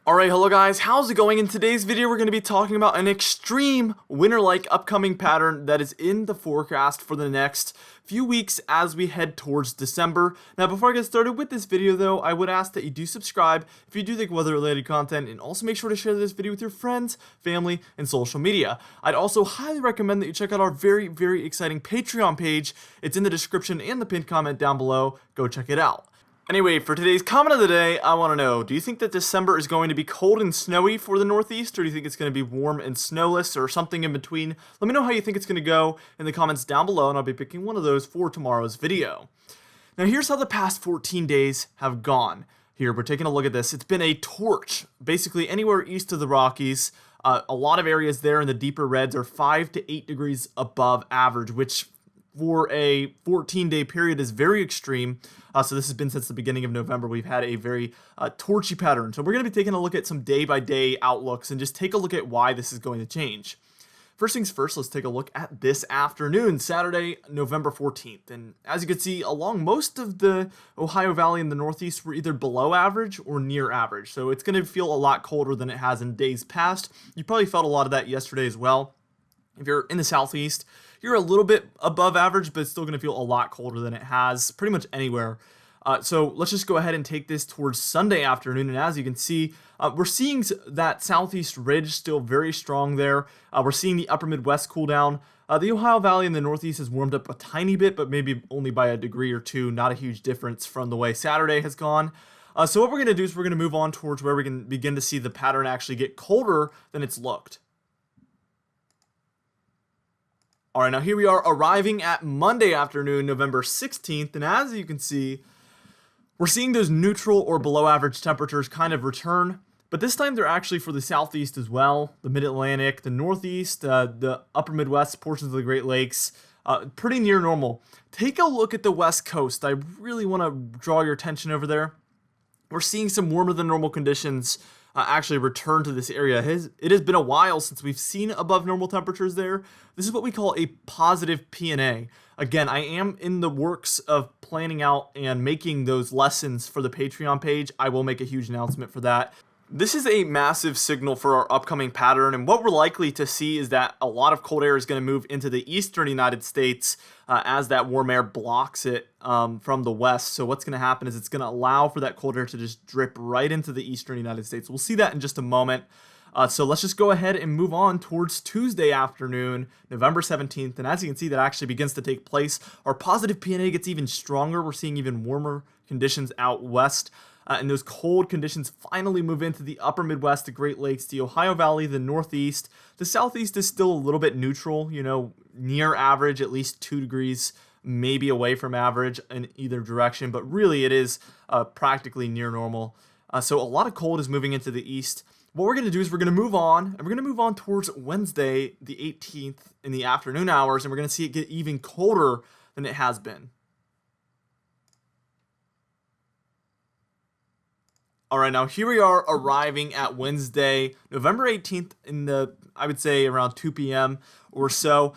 Alright, hello guys, how's it going? In today's video, we're going to be talking about an extreme winter-like upcoming pattern that is in the forecast for the next few weeks as we head towards December. Now, before I get started with this video though, I would ask that you do subscribe if you do think weather-related content, and also make sure to share this video with your friends, family, and social media. I'd also highly recommend that you check out our very, very exciting Patreon page. It's in the description and the pinned comment down below. Go check it out. Anyway, for today's comment of the day, I want to know, do you think that December is going to be cold and snowy for the Northeast, or do you think it's going to be warm and snowless, or something in between? Let me know how you think it's going to go in the comments down below, and I'll be picking one of those for tomorrow's video. Now, here's how the past 14 days have gone. Here, we're taking a look at this. It's been a torch, basically anywhere east of the Rockies. A lot of areas there in the deeper reds are 5 to 8 degrees above average, which for a 14-day period is very extreme. So this has been since the beginning of November. We've had a very torchy pattern. So we're going to be taking a look at some day-by-day outlooks and just take a look at why this is going to change. First things first, let's take a look at this afternoon, Saturday, November 14th. And as you can see, along most of the Ohio Valley and the Northeast, we're either below average or near average. So it's going to feel a lot colder than it has in days past. You probably felt a lot of that yesterday as well. If you're in the Southeast, you're a little bit above average, but it's still going to feel a lot colder than it has pretty much anywhere. So let's just go ahead and take this towards Sunday afternoon. And as you can see, we're seeing that Southeast ridge still very strong there. We're seeing the upper Midwest cool down. The Ohio Valley and the Northeast has warmed up a tiny bit, but maybe only by a degree or two. Not a huge difference from the way Saturday has gone. So what we're going to do is we're going to move on towards where we can begin to see the pattern actually get colder than it's looked. Alright, now here we are arriving at Monday afternoon, November 16th, and as you can see, we're seeing those neutral or below average temperatures kind of return, but this time they're actually for the Southeast as well, the Mid-Atlantic, the Northeast, the upper Midwest, portions of the Great Lakes, pretty near normal. Take a look at the West Coast. I really want to draw your attention over there. We're seeing some warmer than normal conditions actually return to this area. It has been a while since we've seen above normal temperatures there. This is what we call a positive PNA. Again, I am in the works of planning out and making those lessons for the Patreon page. I will make a huge announcement for that. This is a massive signal for our upcoming pattern, and what we're likely to see is that a lot of cold air is going to move into the eastern United States as that warm air blocks it from the west. So what's going to happen is it's going to allow for that cold air to just drip right into the eastern United States. We'll see that in just a moment. So let's just go ahead and move on towards Tuesday afternoon, November 17th. And as you can see, that actually begins to take place. Our positive PNA gets even stronger. We're seeing even warmer conditions out west. And those cold conditions finally move into the upper Midwest, the Great Lakes, the Ohio Valley, the Northeast. The Southeast is still a little bit neutral, near average, at least 2 degrees, maybe away from average in either direction. But really, it is practically near normal. So a lot of cold is moving into the east. What we're going to do is we're going to move on, and we're going to move on towards Wednesday, the 18th, in the afternoon hours, and we're going to see it get even colder than it has been. Alright, now here we are arriving at Wednesday, November 18th I would say around 2 p.m. or so.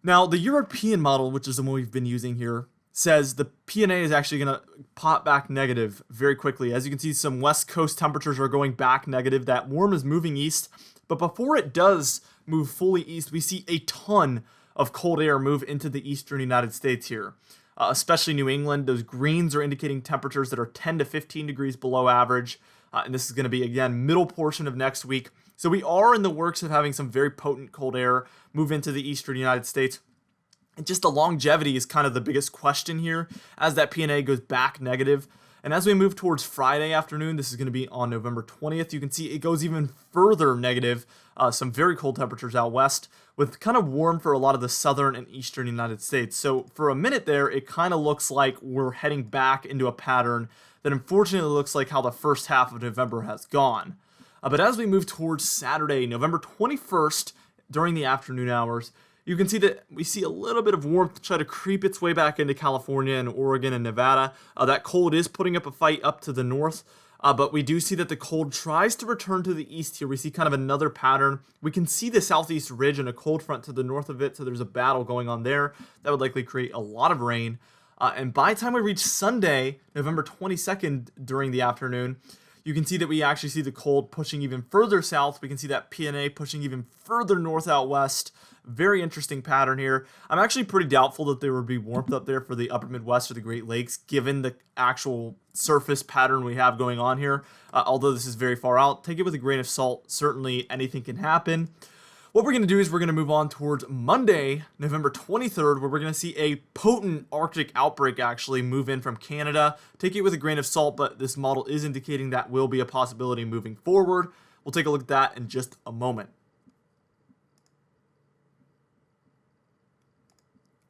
Now, the European model, which is the one we've been using here, says the PNA is actually going to pop back negative very quickly. As you can see, some West Coast temperatures are going back negative. That warm is moving east, but before it does move fully east, we see a ton of cold air move into the eastern United States here. Especially New England. Those greens are indicating temperatures that are 10 to 15 degrees below average. And this is going to be, again, middle portion of next week. So we are in the works of having some very potent cold air move into the eastern United States. And just the longevity is kind of the biggest question here as that PNA goes back negative. And as we move towards Friday afternoon, this is going to be on November 20th, you can see it goes even further negative. Some very cold temperatures out west with kind of warm for a lot of the southern and eastern United States. So for a minute there, it kind of looks like we're heading back into a pattern that unfortunately looks like how the first half of November has gone. But as we move towards Saturday, November 21st, during the afternoon hours, you can see that we see a little bit of warmth try to creep its way back into California and Oregon and Nevada. That cold is putting up a fight up to the north, but we do see that the cold tries to return to the east here. We see kind of another pattern. We can see the southeast ridge and a cold front to the north of it, so there's a battle going on there. That would likely create a lot of rain. And by the time we reach Sunday, November 22nd during the afternoon, you can see that we actually see the cold pushing even further south. We can see that PNA pushing even further north out west. Very interesting pattern here. I'm actually pretty doubtful that there would be warmth up there for the upper Midwest or the Great Lakes, given the actual surface pattern we have going on here. Although this is very far out, take it with a grain of salt. Certainly anything can happen. What we're going to do is we're going to move on towards Monday, November 23rd, where we're going to see a potent Arctic outbreak actually move in from Canada. Take it with a grain of salt, but this model is indicating that will be a possibility moving forward. We'll take a look at that in just a moment.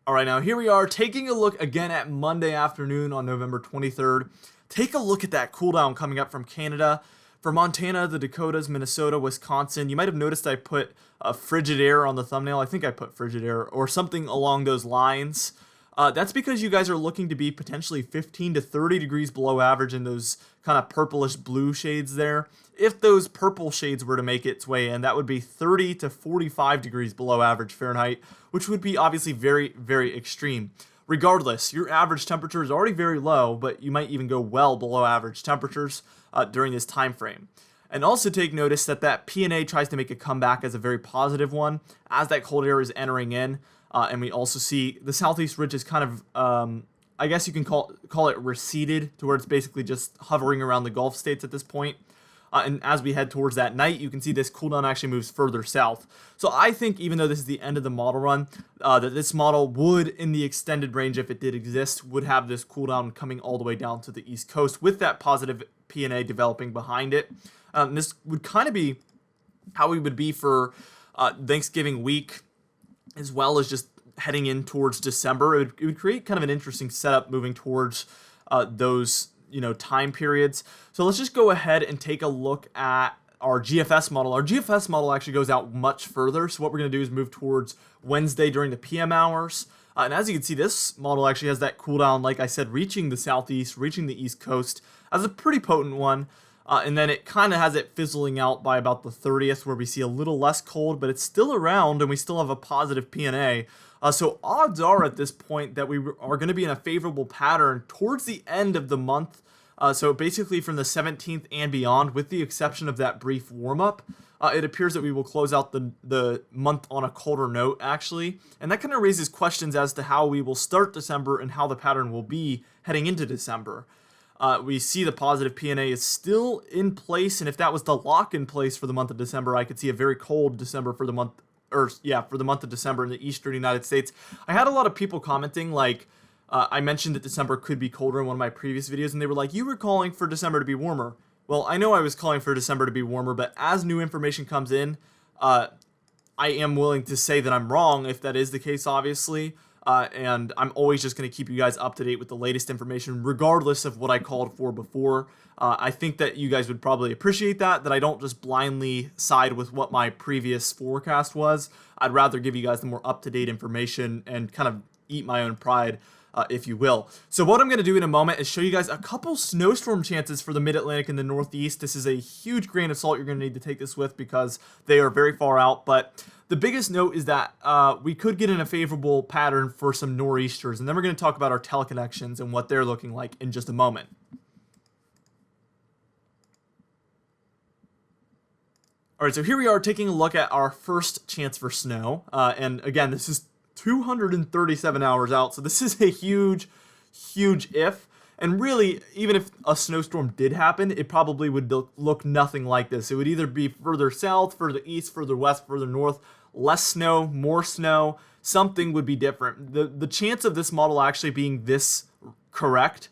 All right, now here we are taking a look again at Monday afternoon on November 23rd. Take a look at that cool down coming up from Canada. For Montana, the Dakotas, Minnesota, Wisconsin, you might have noticed I put frigid air on the thumbnail. I think I put frigid air or something along those lines. That's because you guys are looking to be potentially 15 to 30 degrees below average in those kind of purplish blue shades there. If those purple shades were to make its way in, that would be 30 to 45 degrees below average Fahrenheit, which would be obviously very, very extreme. Regardless, your average temperature is already very low, but you might even go well below average temperatures during this time frame. And also take notice that that PNA tries to make a comeback as a very positive one as that cold air is entering in. And we also see the southeast ridge is kind of, I guess you can call it receded to where it's basically just hovering around the Gulf states at this point. And as we head towards that night, you can see this cool down actually moves further south. So I think even though this is the end of the model run, that this model would, in the extended range, if it did exist, would have this cool down coming all the way down to the east coast with that positive PNA developing behind it. This would kind of be how we would be for Thanksgiving week, as well as just heading in towards December. It would create kind of an interesting setup moving towards those time periods. So let's just go ahead and take a look at our GFS model. Our GFS model actually goes out much further. So what we're going to do is move towards Wednesday during the PM hours. And as you can see, this model actually has that cool down, like I said, reaching the southeast, reaching the east coast as a pretty potent one. And then it kind of has it fizzling out by about the 30th, where we see a little less cold, but it's still around and we still have a positive PNA. So odds are at this point that we are going to be in a favorable pattern towards the end of the month. So basically from the 17th and beyond, with the exception of that brief warm-up, it appears that we will close out the month on a colder note, actually. And that kind of raises questions as to how we will start December and how the pattern will be heading into December. We see the positive PNA is still in place, and if that was the lock in place for the month of December, I could see a very cold December for the month of December in the eastern United States. I had a lot of people commenting, like, I mentioned that December could be colder in one of my previous videos, and they were like, you were calling for December to be warmer. Well, I know I was calling for December to be warmer, but as new information comes in, I am willing to say that I'm wrong if that is the case, obviously. And I'm always just going to keep you guys up to date with the latest information, regardless of what I called for before. I think that you guys would probably appreciate that I don't just blindly side with what my previous forecast was. I'd rather give you guys the more up-to-date information and kind of eat my own pride, if you will. So what I'm going to do in a moment is show you guys a couple snowstorm chances for the Mid-Atlantic and the Northeast. This is a huge grain of salt you're going to need to take this with because they are very far out, but the biggest note is that we could get in a favorable pattern for some nor'easters, and then we're going to talk about our teleconnections and what they're looking like in just a moment. All right, so here we are taking a look at our first chance for snow, and again, this is 237 hours out, so this is a huge if. And really, even if a snowstorm did happen, it probably would look nothing like this. It would either be further south, further east, further west, further north, less snow, more snow, something would be different. The chance of this model actually being this correct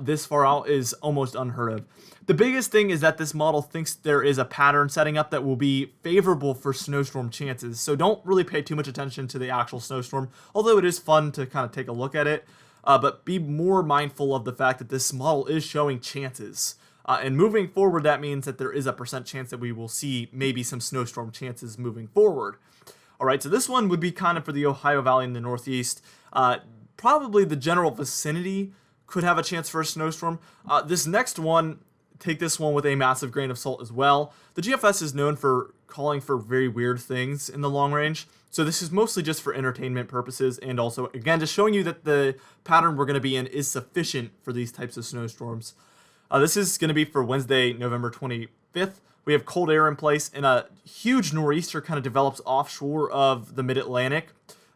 this far out is almost unheard of. The biggest thing is that this model thinks there is a pattern setting up that will be favorable for snowstorm chances. So don't really pay too much attention to the actual snowstorm, although it is fun to kind of take a look at it. But be more mindful of the fact that this model is showing chances. And moving forward, that means that there is a % chance that we will see maybe some snowstorm chances moving forward. All right, so this one would be kind of for the Ohio Valley in the Northeast. Probably the general vicinity could have a chance for a snowstorm. This next one, take this one with a massive grain of salt as well. The GFS is known for calling for very weird things in the long range, so this is mostly just for entertainment purposes, and also, again, just showing you that the pattern we're going to be in is sufficient for these types of snowstorms. This is going to be for Wednesday, November 25th. We have cold air in place, and a huge nor'easter kind of develops offshore of the mid-Atlantic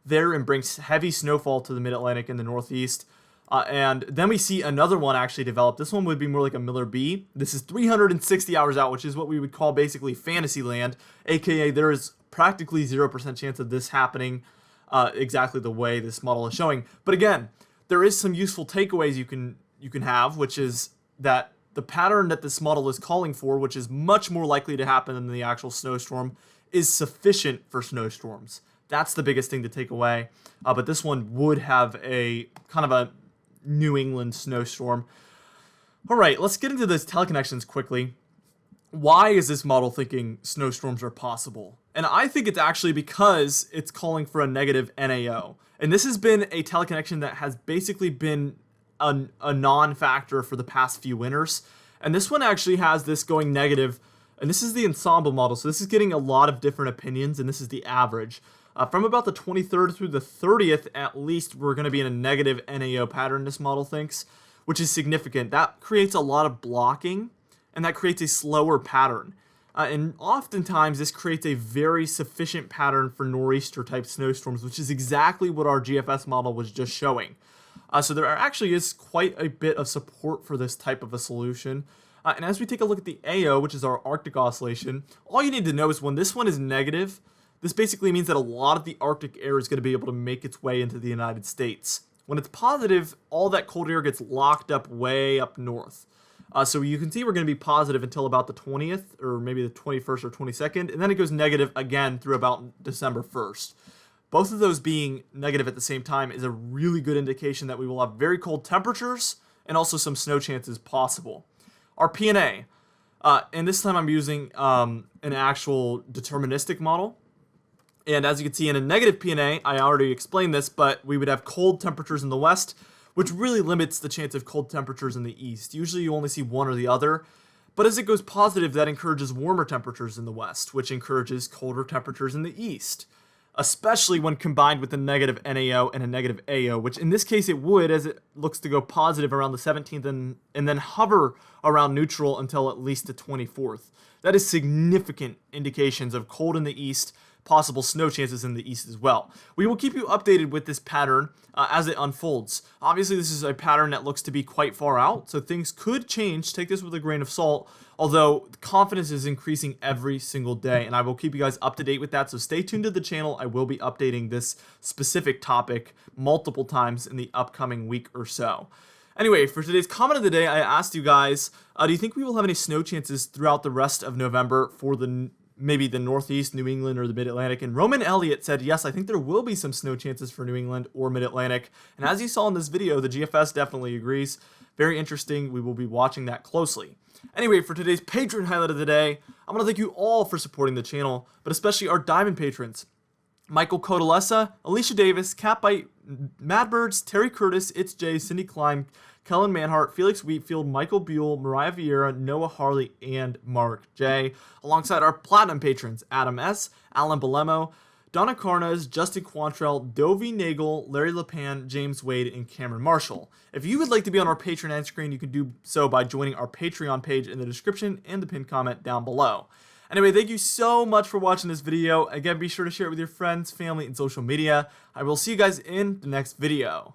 there and brings heavy snowfall to the mid-Atlantic and the northeast. And then we see another one actually develop. This one would be more like a Miller B. This is 360 hours out, which is what we would call basically fantasy land, aka there is practically 0% chance of this happening exactly the way this model is showing. But again, there is some useful takeaways you can have, which is that the pattern that this model is calling for, which is much more likely to happen than the actual snowstorm, is sufficient for snowstorms. That's the biggest thing to take away. But this one would have a kind of a New England snowstorm. All right, let's get into those teleconnections quickly. Why is this model thinking snowstorms are possible? And I think it's actually because it's calling for a negative NAO. And this has been a teleconnection that has basically been a non-factor for the past few winters. And this one actually has this going negative. And this is the ensemble model. So this is getting a lot of different opinions, and this is the average. From about the 23rd through the 30th, at least, we're going to be in a negative NAO pattern, this model thinks, which is significant. That creates a lot of blocking, and that creates a slower pattern. And oftentimes, this creates a very sufficient pattern for nor'easter-type snowstorms, which is exactly what our GFS model was just showing. So there actually is quite a bit of support for this type of a solution. And as we take a look at the AO, which is our Arctic oscillation, all you need to know is when this one is negative, this basically means that a lot of the Arctic air is going to be able to make its way into the United States. When it's positive, all that cold air gets locked up way up north. So you can see we're going to be positive until about the 20th, or maybe the 21st or 22nd, and then it goes negative again through about December 1st. Both of those being negative at the same time is a really good indication that we will have very cold temperatures and also some snow chances possible. Our PNA, and this time I'm using an actual deterministic model. And as you can see in a negative PNA, I already explained this, but we would have cold temperatures in the west, which really limits the chance of cold temperatures in the east. Usually you only see one or the other. But as it goes positive, that encourages warmer temperatures in the west, which encourages colder temperatures in the east, especially when combined with a negative NAO and a negative AO, which in this case it would, as it looks to go positive around the 17th and then hover around neutral until at least the 24th. That is significant indications of cold in the east, possible snow chances in the east as well. We will keep you updated with this pattern as it unfolds. Obviously, this is a pattern that looks to be quite far out, so things could change. Take this with a grain of salt, although confidence is increasing every single day, and I will keep you guys up to date with that, so stay tuned to the channel. I will be updating this specific topic multiple times in the upcoming week or so. Anyway, for today's comment of the day, I asked you guys, do you think we will have any snow chances throughout the rest of November for maybe the Northeast, New England, or the Mid-Atlantic? And Roman Elliott said, yes, I think there will be some snow chances for New England or Mid-Atlantic. And as you saw in this video, the GFS definitely agrees. Very interesting. We will be watching that closely. Anyway, for today's Patreon highlight of the day, I want to thank you all for supporting the channel, but especially our Diamond patrons. Michael Codalessa, Alicia Davis, Catbite, Madbirds, Terry Curtis, It's Jay, Cindy Klein, Kellen Manhart, Felix Wheatfield, Michael Buell, Mariah Vieira, Noah Harley, and Mark J. Alongside our Platinum patrons, Adam S., Alan Balemo, Donna Carnes, Justin Quantrell, Dovie Nagel, Larry LePan, James Wade, and Cameron Marshall. If you would like to be on our Patreon end screen, you can do so by joining our Patreon page in the description and the pinned comment down below. Anyway, thank you so much for watching this video. Again, be sure to share it with your friends, family, and social media. I will see you guys in the next video.